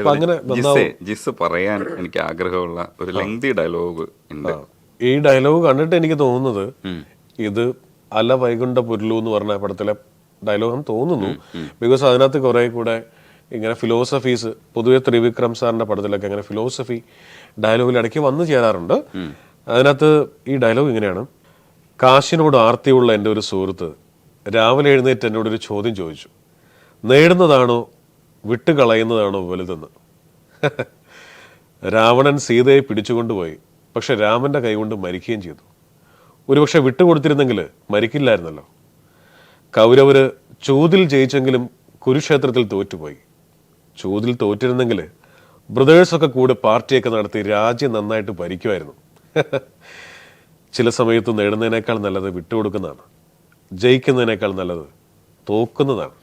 അങ്ങനെ ജിസ് പറയാൻ എനിക്ക് ആഗ്രഹമുള്ള ഒരു ലെങ്തി ഡയലോഗ് ഉണ്ട്. ഈ ഡയലോഗ് കണ്ടിട്ട് എനിക്ക് തോന്നുന്നത് ഇത് അല വൈകുണ്ഠ പുരുളു എന്ന് പറഞ്ഞ പടത്തിലെ ഡയലോഗാന്ന് തോന്നുന്നു. ബിക്കോസ് അതിനകത്ത് കുറെ കൂടെ ഇങ്ങനെ ഫിലോസഫീസ് പൊതുവെ ത്രിവിക്രം സാറിന്റെ പടത്തിലൊക്കെ അങ്ങനെ ഫിലോസഫി ഡയലോഗിൽ ഇടയ്ക്ക് വന്നു ചേരാറുണ്ട്. അതിനകത്ത് ഈ ഡയലോഗ് ഇങ്ങനെയാണ്: കാശിനോട് ആർത്തിയുള്ള എൻ്റെ ഒരു സുഹൃത്ത് രാവിലെ എഴുന്നേറ്റ് എന്നോടൊരു ചോദ്യം ചോദിച്ചു, നേടുന്നതാണോ വിട്ടുകളയുന്നതാണോ വലുതെന്ന്. രാവണൻ സീതയെ പിടിച്ചുകൊണ്ടുപോയി, പക്ഷെ രാമന്റെ കൈകൊണ്ട് മരിക്കുകയും ചെയ്തു. ഒരുപക്ഷെ വിട്ടുകൊടുത്തിരുന്നെങ്കിൽ മരിക്കില്ലായിരുന്നല്ലോ. കൗരവര് ചൂതിൽ ജയിച്ചെങ്കിലും കുരുക്ഷേത്രത്തിൽ തോറ്റുപോയി. ചൂതിൽ തോറ്റിരുന്നെങ്കിൽ ബ്രദേഴ്സൊക്കെ കൂടെ പാർട്ടിയൊക്കെ നടത്തി രാജ്യം നന്നായിട്ട് ഭരിക്കുമായിരുന്നു. ചില സമയത്ത് നേടുന്നതിനേക്കാൾ നല്ലത് വിട്ടുകൊടുക്കുന്നതാണ്, ജയിക്കുന്നതിനേക്കാൾ നല്ലത് തോക്കുന്നതാണ്.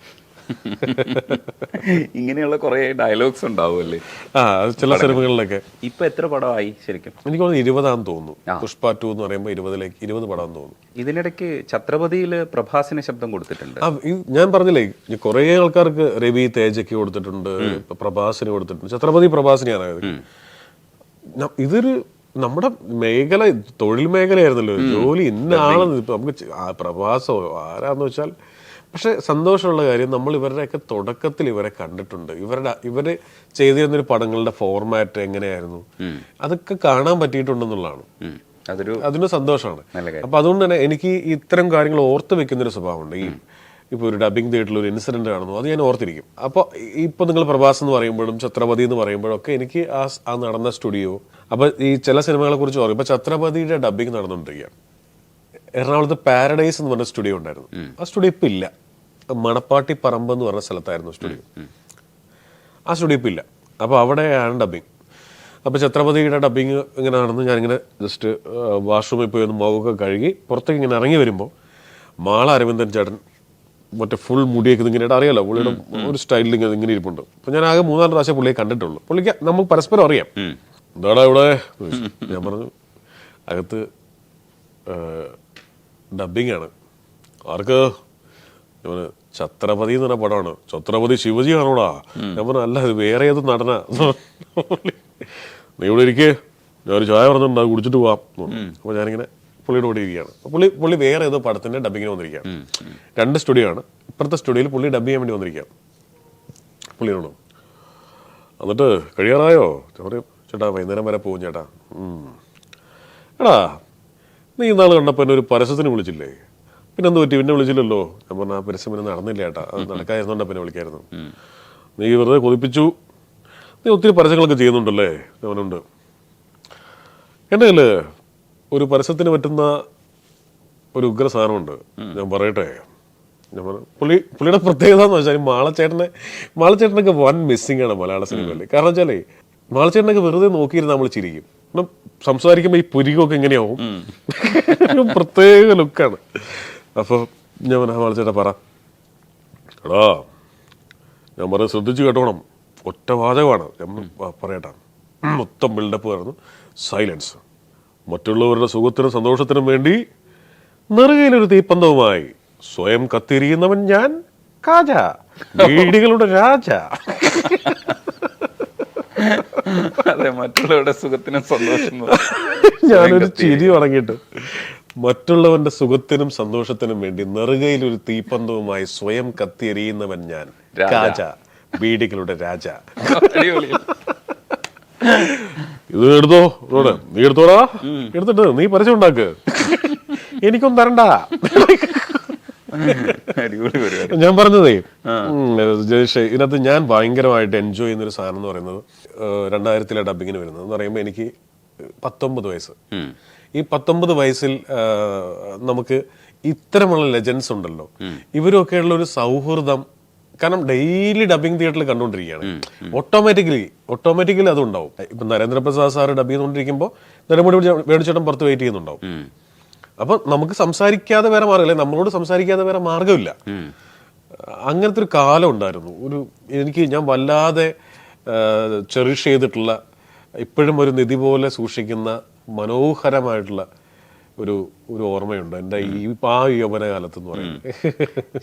ഇങ്ങനെയുള്ള കുറെ ഡയലോഗ്സ് ഉണ്ടാവുമല്ലേ ചില സിനിമകളിലൊക്കെ. ഇപ്പൊ എത്ര പടമായി ശരിക്കും? എനിക്ക് തോന്നുന്നു 20 തോന്നുന്നു. പുഷ്പ 2 എന്ന് പറയുമ്പോൾ 20 പടം തോന്നുന്നു. ഇതിനിടയ്ക്ക് ഛത്രപതിയില് പ്രഭാസിന് ശബ്ദം കൊടുത്തിട്ടുണ്ട്. ഞാൻ പറഞ്ഞില്ലേ, കുറെ ആൾക്കാർക്ക് രവി തേജയ്ക്ക് കൊടുത്തിട്ടുണ്ട്, പ്രഭാസിന് കൊടുത്തിട്ടുണ്ട്. ഛത്രപതി പ്രഭാസിനെയാണ്. ഇതൊരു നമ്മുടെ മേഖല, തൊഴിൽ മേഖലയായിരുന്നല്ലോ, ജോലി ഇന്ന ആളെന്ന്. ഇപ്പൊ നമുക്ക് പ്രഭാസോ ആരാന്ന് വെച്ചാൽ, പക്ഷെ സന്തോഷമുള്ള കാര്യം നമ്മൾ ഇവരുടെയൊക്കെ തുടക്കത്തിൽ ഇവരെ കണ്ടിട്ടുണ്ട്. ഇവര് ചെയ്തിരുന്നൊരു പടങ്ങളുടെ ഫോർമാറ്റ് എങ്ങനെയായിരുന്നു അതൊക്കെ കാണാൻ പറ്റിയിട്ടുണ്ടെന്നുള്ളതാണ്. അതിന് സന്തോഷമാണ്. അപ്പൊ അതുകൊണ്ട് തന്നെ എനിക്ക് ഇത്തരം കാര്യങ്ങൾ ഓർത്ത് വെക്കുന്നൊരു സ്വഭാവമുണ്ട്. ഇപ്പൊ ഒരു ഡബിങ് തിയേറ്ററിൽ ഒരു ഇൻസിഡന്റ് കാണുന്നു, അത് ഞാൻ ഓർത്തിരിക്കും. അപ്പോൾ ഇപ്പൊ നിങ്ങൾ പ്രഭാസ് എന്ന് പറയുമ്പോഴും ഛത്രപതി എന്ന് പറയുമ്പോഴൊക്കെ എനിക്ക് ആ നടന്ന സ്റ്റുഡിയോ, അപ്പൊ ഈ ചില സിനിമകളെ കുറിച്ച് പറയും. ഇപ്പൊ ഛത്രപതിയുടെ ഡബിങ് നടന്നുകൊണ്ടിരിക്കുകയാണ്. എറണാകുളത്ത് പാരഡൈസ് എന്ന് പറഞ്ഞ സ്റ്റുഡിയോ ഉണ്ടായിരുന്നു. ആ സ്റ്റുഡിയോ ഇപ്പം ഇല്ല. മണപ്പാട്ടി പറമ്പ് എന്ന് പറഞ്ഞ സ്ഥലത്തായിരുന്നു സ്റ്റുഡിയോ. ആ സ്റ്റുഡിയോ ഇപ്പം ഇല്ല. അപ്പോൾ അവിടെയാണ് ഡബിങ്. അപ്പോൾ ഛത്രപതിയുടെ ഡബിങ് ഇങ്ങനെ നടന്ന് ഞാനിങ്ങനെ ജസ്റ്റ് വാഷ്റൂമിൽ പോയി ഒന്ന് മുഖമൊക്കെ കഴുകി പുറത്തേക്ക് ഇങ്ങനെ ഇറങ്ങി വരുമ്പോൾ മാള അരവിന്ദൻ ചേട്ടൻ മറ്റേ ഫുൾ മുടിയൊക്കെ ഇങ്ങനെ അറിയാലോ, പുള്ളിയുടെ ഒരു സ്റ്റൈലിൽ ഇങ്ങനെ ഇരിപ്പുണ്ട്. അപ്പോൾ ഞാൻ ആകെ 3-4 പ്രാവശ്യം പുള്ളിയെ കണ്ടിട്ടുള്ളൂ. പുള്ളിക്ക് നമുക്ക് പരസ്പരം അറിയാം. എന്താടാ ഇവിടെ? ഞാൻ പറഞ്ഞു അകത്ത് ഡബിങ് ആണ്. ആർക്ക്? ഛത്രപതി എന്ന് പറഞ്ഞ പടമാണ്. ഛത്രപതി ശിവജി ആണോടാ? ഞാൻ പറഞ്ഞു അല്ല, ഇത് വേറെ ഏത് നടനാ. നീ ഇവിടെ ഇരിക്കേ, ഞാനൊരു ചായ പറഞ്ഞിട്ടുണ്ട്, അത് കുടിച്ചിട്ട് പോവാം. അപ്പോൾ ഞാനിങ്ങനെ പുള്ളിയുടെ കൂടെ ഇരിക്കുകയാണ്. പുള്ളി വേറെ ഏതോ പടത്തിന്റെ ഡബിങ്ങിന് വന്നിരിക്കുകയാണ്. 2 സ്റ്റുഡിയോ ആണ്. ഇപ്പുറത്തെ സ്റ്റുഡിയോയിൽ പുള്ളി ഡബ് ചെയ്യാൻ വേണ്ടി വന്നിരിക്കുകയാണ്. പുള്ളിയോട് എന്നിട്ട് കഴിയാറായോ? പറയും ചേട്ടാ വൈകുന്നേരം വരെ പോകും ചേട്ടാ. എടാ നീ ഇന്നാൾ കണ്ടപ്പോൾ എന്നെ ഒരു പരസ്യത്തിന് വിളിച്ചില്ലേ? പിന്നെ എന്ത് പറ്റി? പിന്നെ വിളിച്ചില്ലല്ലോ. ഞാൻ പറഞ്ഞ ആ പരസ്യം പിന്നെ നടന്നില്ല ചേട്ടാ, അത് നടക്കാതിരുന്നോണ്ടാ പിന്നെ വിളിക്കായിരുന്നു. നീ വെറുതെ കൊതിപ്പിച്ചു. നീ ഒത്തിരി പരസ്യങ്ങളൊക്കെ ചെയ്യുന്നുണ്ടല്ലേ? അവനുണ്ട്. എൻ്റെ കയ്യിൽ ഒരു പരസ്യത്തിന് പറ്റുന്ന ഒരു ഉഗ്ര സാധനമുണ്ട്, ഞാൻ പറയട്ടെ. ഞാൻ പറഞ്ഞു പുള്ളിയുടെ പ്രത്യേകത എന്ന് വെച്ചാൽ മാളച്ചേട്ടനൊക്കെ വൻ മിസ്സിംഗ് ആണ് മലയാള സിനിമയിൽ. കാരണം വെച്ചാലേ മാളച്ചേട്ടനൊക്കെ വെറുതെ നോക്കിയിരുന്ന് നമ്മൾ ചിരിക്കും. സംസാരിക്കുമ്പോൾ ഈ പുരികൊക്കെ എങ്ങനെയാവും, പ്രത്യേക ലുക്കാണ്. അപ്പോൾ ഞാൻ മാളച്ചേട്ടാ പറ. എടാ ഞാൻ പറഞ്ഞത് ശ്രദ്ധിച്ചു കേട്ടോണം, ഒറ്റ വാചകമാണ്. ഞാൻ പറയട്ടാ. മൊത്തം ബിൽഡപ്പ് ആയിരുന്നു. സൈലൻസ്. മറ്റുള്ളവരുടെ സുഖത്തിനും സന്തോഷത്തിനും വേണ്ടി നെറുകയിലൊരു തീപ്പന്തവുമായി സ്വയം കത്തിരിയുന്നവൻ ഞാൻ, കാജ, വീടികളുടെ രാജ. അതെ, മറ്റുള്ളവരുടെ സുഖത്തിനും സന്തോഷത്തിനും. ഞാനൊരു ചിരി തുടങ്ങിയിട്ട്, മറ്റുള്ളവന്റെ സുഖത്തിനും സന്തോഷത്തിനും വേണ്ടി നെറുകയിൽ ഒരു തീപ്പന്തവുമായി സ്വയം കത്തിയെരിയുന്നവൻ ഞാൻ, കാജ, വീടികളുടെ രാജ. ഇത് എടുത്തോ, നീ എടുത്തോടാ, എടുത്തിട്ട് നീ പരസ്യം ഉണ്ടാക്ക്, എനിക്കൊന്നും തരണ്ട. ഞാൻ പറഞ്ഞതേ ജയേഷ്, ഇതിനകത്ത് ഞാൻ ഭയങ്കരമായിട്ട് എൻജോയ് ചെയ്യുന്നൊരു സാധനം എന്ന് പറയുന്നത് 2000 ഡബിങ്ങിന് വരുന്നത് എന്ന് പറയുമ്പോൾ എനിക്ക് 19 വയസ്സ്. ഈ 19 വയസ്സിൽ നമുക്ക് ഇത്തരമുള്ള ലെജൻസ് ഉണ്ടല്ലോ, ഇവരൊക്കെയുള്ള ഒരു സൗഹൃദം. കാരണം ഡെയിലി ഡബിങ് തിയേറ്ററിൽ കണ്ടുകൊണ്ടിരിക്കുകയാണ്. ഓട്ടോമാറ്റിക്കലി അതുണ്ടാവും. ഇപ്പൊ നരേന്ദ്രപ്രസാദ് സാറ് ഡബ് ചെയ്തുകൊണ്ടിരിക്കുമ്പോൾ നെടുമുടി വേണുചേട്ടൻ പുറത്ത് വെയിറ്റ് ചെയ്യുന്നുണ്ടാവും. അപ്പൊ നമുക്ക് സംസാരിക്കാതെ വേറെ മാർഗമില്ല, നമ്മളോട് സംസാരിക്കാതെ വേറെ മാർഗമില്ല. അങ്ങനത്തെ ഒരു കാലം ഉണ്ടായിരുന്നു. ഞാൻ വല്ലാതെ ചെറിഷ് ചെയ്തിട്ടുള്ള, ഇപ്പോഴും ഒരു നിധി പോലെ സൂക്ഷിക്കുന്ന മനോഹരമായിട്ടുള്ള ഒരു ഒരു ഓർമ്മയുണ്ട് എൻ്റെ ആ യൗവന കാലത്ത് എന്ന് പറയുന്നത്.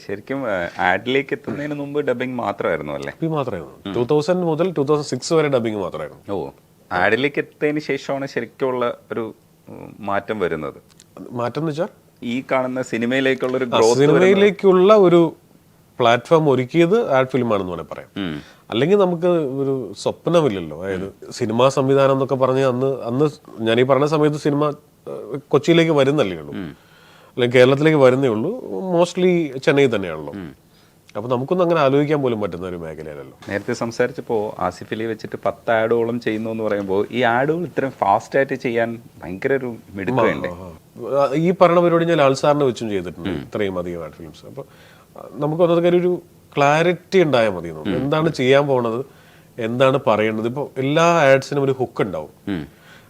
ശരിക്കും ആഡിലേക്ക് എത്തുന്നതിന് മുമ്പ് ഡബിങ് മാത്രമായിരുന്നു അല്ലേ? ഡബിങ് മാത്രമായിരുന്നു. 2000 മുതൽ 2006 വരെ ഡബിങ് മാത്രമായിരുന്നു. ഓ, ആഡിലേക്ക് എത്തിയതിന് ശേഷമാണ് ശരിക്കുള്ള ഒരു മാറ്റം വരുന്നത്. മാറ്റം എന്ന് വെച്ചാൽ ഈ കാണുന്ന സിനിമയിലേക്കുള്ള ഒരു സിനിമയിലേക്കുള്ള ഒരു പ്ലാറ്റ്ഫോം ഒരുക്കിയത് ആഡ് ഫിലിമാണെന്ന് വേണേൽ പറയാം. അല്ലെങ്കിൽ നമുക്ക് ഒരു സ്വപ്നമില്ലല്ലോ. അതായത് സിനിമാ സംവിധാനം എന്നൊക്കെ പറഞ്ഞ് അന്ന് ഞാൻ ഈ പറഞ്ഞ സമയത്ത് സിനിമ കൊച്ചിയിലേക്ക് വരുന്നല്ലേ ഉള്ളൂ, അല്ലെങ്കിൽ കേരളത്തിലേക്ക് വരുന്നേ ഉള്ളൂ. മോസ്റ്റ്ലി ചെന്നൈ തന്നെയാണല്ലോ. അപ്പൊ നമുക്കൊന്നും അങ്ങനെ ആലോചിക്കാൻ പോലും പറ്റുന്ന ഒരു മേഖലയല്ലല്ലോ. നേരത്തെ സംസാരിച്ചപ്പോൾ ആസിഫ് അലി വെച്ചിട്ട് 10 ആഡുകളും ചെയ്യുന്നു എന്ന് പറയുമ്പോൾ ഈ ആഡുകൾ ഇത്രയും ഫാസ്റ്റ് ആയിട്ട് ചെയ്യാൻ ഭയങ്കര ഒരു മിടുക്ക് വേണ്ടേ? ഈ പറഞ്ഞ പരിപാടി ഞാൻ ലാൽസാറിനെ വെച്ചും ചെയ്തിട്ടുണ്ട്, ഇത്രയും അധികം ആഡ് ഫിലിംസ്. അപ്പൊ നമുക്ക് അതൊക്കെ ഒരു ക്ലാരിറ്റി ഉണ്ടായാൽ മതി. എന്താണ് ചെയ്യാൻ പോണത്, എന്താണ് പറയേണ്ടത്. ഇപ്പൊ എല്ലാ ആഡ്സിനും ഒരു ഹുക്ക് ഉണ്ടാവും.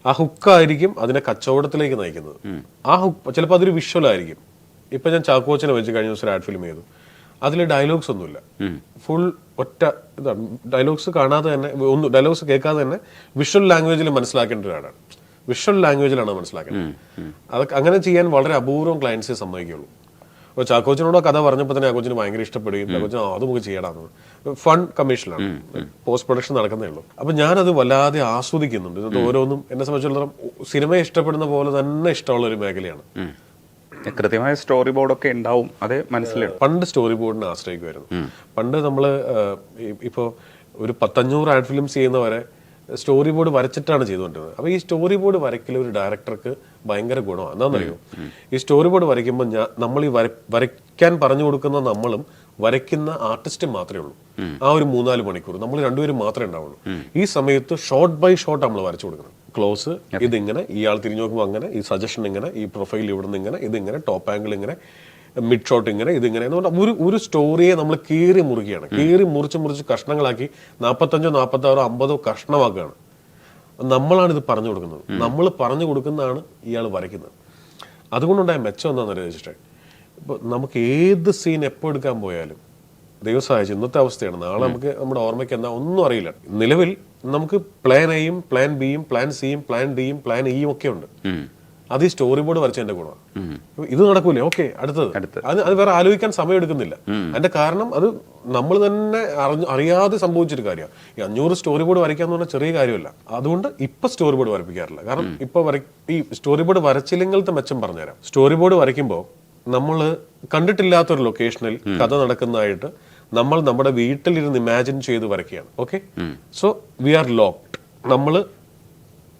ആ ഹുക്കായിരിക്കും അതിനെ കച്ചവടത്തിലേക്ക് നയിക്കുന്നത്. ആ ഹുക്ക് ചിലപ്പോൾ അതൊരു വിഷ്വൽ ആയിരിക്കും. ഇപ്പൊ ഞാൻ ചാക്കോച്ചനെ വെച്ച് കഴിഞ്ഞ ദിവസം ആഡ് ഫിലിം ചെയ്തു. അതിൽ ഡയലോഗ്സ് ഒന്നുമില്ല, ഫുൾ ഒറ്റ ഇതാണ്. ഡയലോഗ്സ് കാണാതെ തന്നെ, ഡയലോഗ്സ് കേൾക്കാതെ തന്നെ വിഷ്വൽ ലാംഗ്വേജിൽ മനസ്സിലാക്കേണ്ട ഒരാളാണ്. വിഷ്വൽ ലാംഗ്വേജിലാണ് മനസ്സിലാക്കേണ്ടത്. അതൊക്കെ അങ്ങനെ ചെയ്യാൻ വളരെ അപൂർവം ക്ലയൻസേ സമ്മതിക്കുള്ളൂ. അപ്പോൾ ചാക്കോച്ചനോട് കഥ പറഞ്ഞപ്പോൾ തന്നെ ചാക്കോച്ചിന് ഭയങ്കര ഇഷ്ടപ്പെടുകയും ചാക്കോച്ചൻ അത് നമുക്ക് ചെയ്യടാന്ന്. ഫൺ കമ്മീഷനാണ്, പോസ്റ്റ് പ്രൊഡക്ഷൻ നടക്കുന്നേ ഉള്ളൂ. അപ്പൊ ഞാനത് വല്ലാതെ ആസ്വദിക്കുന്നുണ്ട്. ഇത് ഓരോന്നും എന്നെ സംബന്ധിച്ചിടത്തോളം സിനിമയെ ഇഷ്ടപ്പെടുന്ന പോലെ തന്നെ ഇഷ്ടമുള്ള ഒരു മേഖലയാണ്. കൃത്യമായ സ്റ്റോറി ബോർഡൊക്കെ ഉണ്ടാവും, അതേ മനസ്സിലാവും. പണ്ട് സ്റ്റോറി ബോർഡിനെ ആശ്രയിക്കുമായിരുന്നു. പണ്ട് നമ്മള് ഇപ്പോ ഒരു 500 ആഡ് ഫിലിംസ് ചെയ്യുന്നവരെ സ്റ്റോറി ബോർഡ് വരച്ചിട്ടാണ് ചെയ്തുകൊണ്ടിരുന്നത്. അപ്പൊ ഈ സ്റ്റോറി ബോർഡ് വരയ്ക്കൽ ഒരു ഡയറക്ടർക്ക് ഭയങ്കര ഗുണമാണ്. എന്താണെന്നറിയോ, ഈ സ്റ്റോറി ബോർഡ് വരയ്ക്കുമ്പോൾ നമ്മൾ ഈ വരയ്ക്കാൻ പറഞ്ഞു കൊടുക്കുന്ന നമ്മളും വരയ്ക്കുന്ന ആർട്ടിസ്റ്റും മാത്രമേ ഉള്ളൂ. ആ ഒരു 3-4 മണിക്കൂർ നമ്മൾ രണ്ടുപേരും മാത്രമേ ഉണ്ടാവുള്ളൂ. ഈ സമയത്ത് ഷോട്ട് ബൈ ഷോട്ട് നമ്മൾ വരച്ചു കൊടുക്കണം. ക്ലോസ് ഇതിങ്ങനെ, ഇയാൾ തിരിഞ്ഞു നോക്കുമ്പോൾ അങ്ങനെ, ഈ സജഷൻ ഇങ്ങനെ, ഈ പ്രൊഫൈൽ ഇവിടെ നിന്ന് ഇങ്ങനെ, ഇതിങ്ങനെ, ടോപ്പ് ആംഗിൾ ഇങ്ങനെ, മിഡ് ഷോട്ട് ഇങ്ങനെ, ഇതിങ്ങനെ എന്ന് പറഞ്ഞാൽ ഒരു സ്റ്റോറിയെ നമ്മൾ കീറി മുറുകയാണ്. കീറി മുറിച്ച് കഷ്ണങ്ങളാക്കി 45, 46, 50 കഷ്ണമാക്കുകയാണ്. നമ്മളാണ് ഇത് പറഞ്ഞു കൊടുക്കുന്നത്. നമ്മൾ പറഞ്ഞു കൊടുക്കുന്നതാണ് ഇയാൾ വരയ്ക്കുന്നത്. അതുകൊണ്ടുണ്ടായ മെച്ചം എന്താണെന്ന് വെച്ചിട്ട്, ഇപ്പോൾ നമുക്ക് ഏത് സീൻ എപ്പോൾ എടുക്കാൻ പോയാലും ദൈവം സഹായിച്ചു ഇന്നത്തെ അവസ്ഥയാണ്. നാളെ നമുക്ക് നമ്മുടെ ഓർമ്മയ്ക്ക് എന്താ ഒന്നും അറിയില്ല. നിലവിൽ നമുക്ക് പ്ലാൻ എയും പ്ലാൻ ബിയും പ്ലാൻ സിയും പ്ലാൻ ഡിയും പ്ലാൻ ഇയും ഒക്കെ ഉണ്ട്. അത് ഈ സ്റ്റോറി ബോർഡ് വരച്ചതിന്റെ ഗുണമാണ്. ഇത് നടക്കൂലേ, ഓക്കെ അടുത്തത്. അത് വേറെ ആലോചിക്കാൻ സമയം എടുക്കുന്നില്ല. അതിന്റെ കാരണം അത് നമ്മൾ തന്നെ അറിയാതെ സംഭവിച്ചൊരു കാര്യമാണ്. ഈ 500 സ്റ്റോറി ബോർഡ് വരയ്ക്കാന്ന് പറഞ്ഞാൽ ചെറിയ കാര്യമല്ല. അതുകൊണ്ട് ഇപ്പൊ സ്റ്റോറി ബോർഡ് വരപ്പിക്കാറില്ല. കാരണം ഇപ്പൊ ഈ സ്റ്റോറി ബോർഡ് വരച്ചില്ലെങ്കിലത്തെ മെച്ചം പറഞ്ഞുതരാം. സ്റ്റോറി ബോർഡ് വരയ്ക്കുമ്പോൾ നമ്മൾ കണ്ടിട്ടില്ലാത്തൊരു ലൊക്കേഷനിൽ കഥ നടക്കുന്നതായിട്ട് നമ്മൾ നമ്മുടെ വീട്ടിലിരുന്ന് ഇമാജിൻ ചെയ്ത് വരയ്ക്കുകയാണ്. Okay, so we are locked. നമ്മള്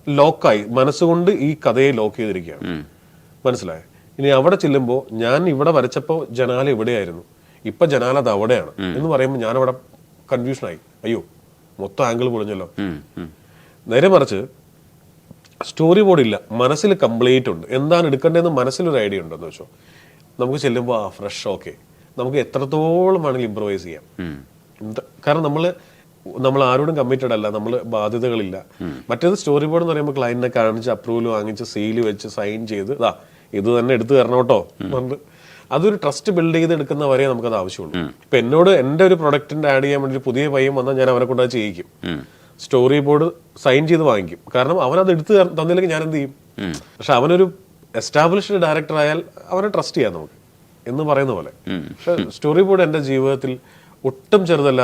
ലോക്കായി, മനസ്സുകൊണ്ട് ഈ കഥയെ ലോക്ക് ചെയ്തിരിക്കുകയാണ്. മനസ്സിലായോ? ഇനി അവിടെ ചെല്ലുമ്പോൾ ഞാൻ ഇവിടെ വരച്ചപ്പോൾ ജനാല ഇവിടെയായിരുന്നു, ഇപ്പൊ ജനാല അത് അവിടെയാണ് എന്ന് പറയുമ്പോൾ ഞാൻ അവിടെ കൺഫ്യൂഷനായി. അയ്യോ, മൊത്തം ആംഗിൾ പൊളിഞ്ഞല്ലോ. നേരെ മറിച്ച് സ്റ്റോറി ബോർഡ് ഇല്ല, മനസ്സിൽ കംപ്ലീറ്റ് ഉണ്ട്. എന്താണ് എടുക്കേണ്ടതെന്ന് മനസ്സിലൊരു ഐഡിയ ഉണ്ടെന്ന് വെച്ചോ, നമുക്ക് ചെല്ലുമ്പോൾ ഫ്രഷ്. ഓക്കെ, നമുക്ക് എത്രത്തോളം വേണമെങ്കിലും ഇംപ്രവൈസ് ചെയ്യാം. കാരണം നമ്മൾ ആരോടും കമ്മിറ്റഡ് അല്ല, നമ്മൾ ബാധ്യതകളില്ല. മറ്റേത് സ്റ്റോറി ബോർഡ് എന്ന് പറയുമ്പോൾ ക്ലയന്റിനെ കാണിച്ച് അപ്രൂവൽ വാങ്ങിച്ച് സീല് വെച്ച് സൈൻ ചെയ്ത് ഇത് തന്നെ എടുത്തു തരണം കേട്ടോ പറഞ്ഞിട്ട് അതൊരു ട്രസ്റ്റ് ബിൽഡ് ചെയ്ത് എടുക്കുന്ന വരെ നമുക്കത് ആവശ്യമുള്ളൂ. ഇപ്പൊ എന്നോട് എന്റെ ഒരു പ്രൊഡക്റ്റിന്റെ ആഡ് ചെയ്യാൻ വേണ്ടി ഒരു പുതിയ പയ്യൻ വന്നാൽ ഞാൻ അവനെ കൊണ്ട് അത് ചെയ്യിക്കും. സ്റ്റോറി ബോർഡ് സൈൻ ചെയ്ത് വാങ്ങിക്കും. കാരണം അവനത് എടുത്ത് തന്നില്ലെങ്കിൽ ഞാൻ എന്ത് ചെയ്യും? പക്ഷെ അവനൊരു എസ്റ്റാബ്ലിഷ്ഡ് ഡയറക്ടർ ആയാൽ അവനെ ട്രസ്റ്റ് ചെയ്യാം നമുക്ക് എന്ന് പറയുന്ന പോലെ. പക്ഷെ സ്റ്റോറി ബോർഡ് എൻ്റെ ജീവിതത്തിൽ ഒട്ടും ചെറുതല്ല.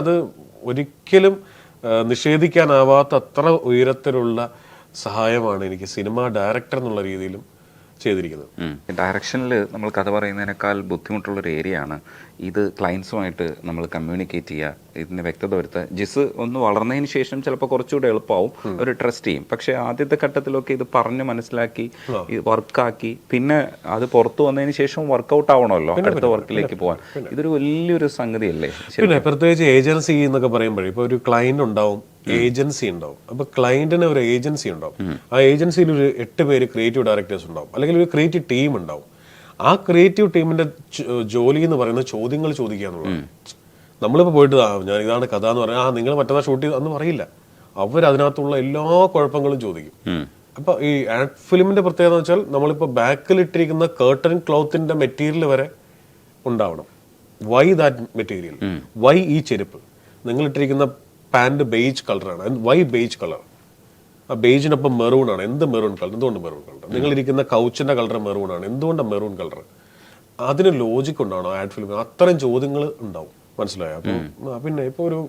അത് ഒരിക്കലും നിഷേധിക്കാനാവാത്ത അത്ര ഉയരത്തിലുള്ള സഹായമാണ് എനിക്ക് സിനിമ ഡയറക്ടർ എന്നുള്ള രീതിയിലും ചെയ്തിരിക്കുന്നത്. ഡയറക്ഷനിൽ നമ്മൾ കഥ പറയുന്നതിനേക്കാൾ ബുദ്ധിമുട്ടുള്ളൊരു ഏരിയ ആണ് ഇത്. ക്ലയൻസുമായിട്ട് നമ്മൾ കമ്മ്യൂണിക്കേറ്റ് ചെയ്യുക, ഇതിന് വ്യക്തത വരുത്തുക. ജിസ് ഒന്ന് വളർന്നതിന് ശേഷം ചിലപ്പോൾ കുറച്ചുകൂടെ എളുപ്പമാവും, ഒരു ട്രസ്റ്റ് ചെയ്യും. പക്ഷെ ആദ്യത്തെ ഘട്ടത്തിലൊക്കെ ഇത് പറഞ്ഞ് മനസ്സിലാക്കി വർക്കാക്കി പിന്നെ അത് പുറത്തു വന്നതിന് ശേഷം വർക്കൗട്ട് ആവണമല്ലോ അടുത്ത വർക്കിലേക്ക് പോകാൻ. ഇതൊരു വലിയൊരു സംഗതിയല്ലേ? പിന്നെ പ്രത്യേകിച്ച് ഏജൻസി എന്നൊക്കെ പറയുമ്പോഴേ ഇപ്പൊ ഒരു ക്ലയന്റ് ഉണ്ടാവും, ഏജൻസി ഉണ്ടാവും. അപ്പൊ ക്ലയന്റിന് ഒരു ഏജൻസി ഉണ്ടാവും. ആ ഏജൻസിയിൽ ഒരു 8 പേര് ക്രിയേറ്റീവ് ഡയറക്ടേഴ്സ് ഉണ്ടാവും, അല്ലെങ്കിൽ ഒരു ക്രിയേറ്റീവ് ടീം ഉണ്ടാവും. ആ ക്രിയേറ്റീവ് ടീമിന്റെ ജോലി എന്ന് പറയുന്നത് ചോദ്യങ്ങൾ ചോദിക്കുക എന്നുള്ളതാണ്. നമ്മളിപ്പോ പോയിട്ട് ഞാൻ ഇതാണ് കഥ എന്ന് പറഞ്ഞാൽ നിങ്ങൾ മറ്റന്നാൾ ഷൂട്ട് ചെയ്ത് അന്ന് പറയില്ല. അവരതിനകത്തുള്ള എല്ലാ കുഴപ്പങ്ങളും ചോദിക്കും. അപ്പൊ ഈ ആഡ് ഫിലിമിന്റെ പ്രത്യേകത എന്ന് വെച്ചാൽ നമ്മളിപ്പോ ബാക്കിലിട്ടിരിക്കുന്ന കേർട്ടൻ ക്ലോത്തിന്റെ മെറ്റീരിയൽ വരെ ഉണ്ടാവണം. വൈ ദാറ്റ് മെറ്റീരിയൽ, വൈ ഈ ചെരുപ്പ്, നിങ്ങൾ ഇട്ടിരിക്കുന്ന പാന്റ് ബേജ് കളറാണ്, വൈ ബേജ് കളർ, ആ ബേജിനൊപ്പം മെറൂൺ ആണ്, എന്ത് മെറൂൺ കളർ, എന്തുകൊണ്ട് മെറൂൺ കളർ? നിങ്ങളിരിക്കുന്ന കൗച്ചിന്റെ കളർ മെറൂൺ ആണ്, എന്തുകൊണ്ടാണ് മെറൂൺ കളർ? അതിന് ലോജിക് ഉണ്ടാണോ ആഡ് ഫിലിം? അത്രയും ചോദ്യങ്ങൾ ഉണ്ടാവും, മനസ്സിലായോ? അപ്പം പിന്നെ ഇപ്പോൾ ഒരു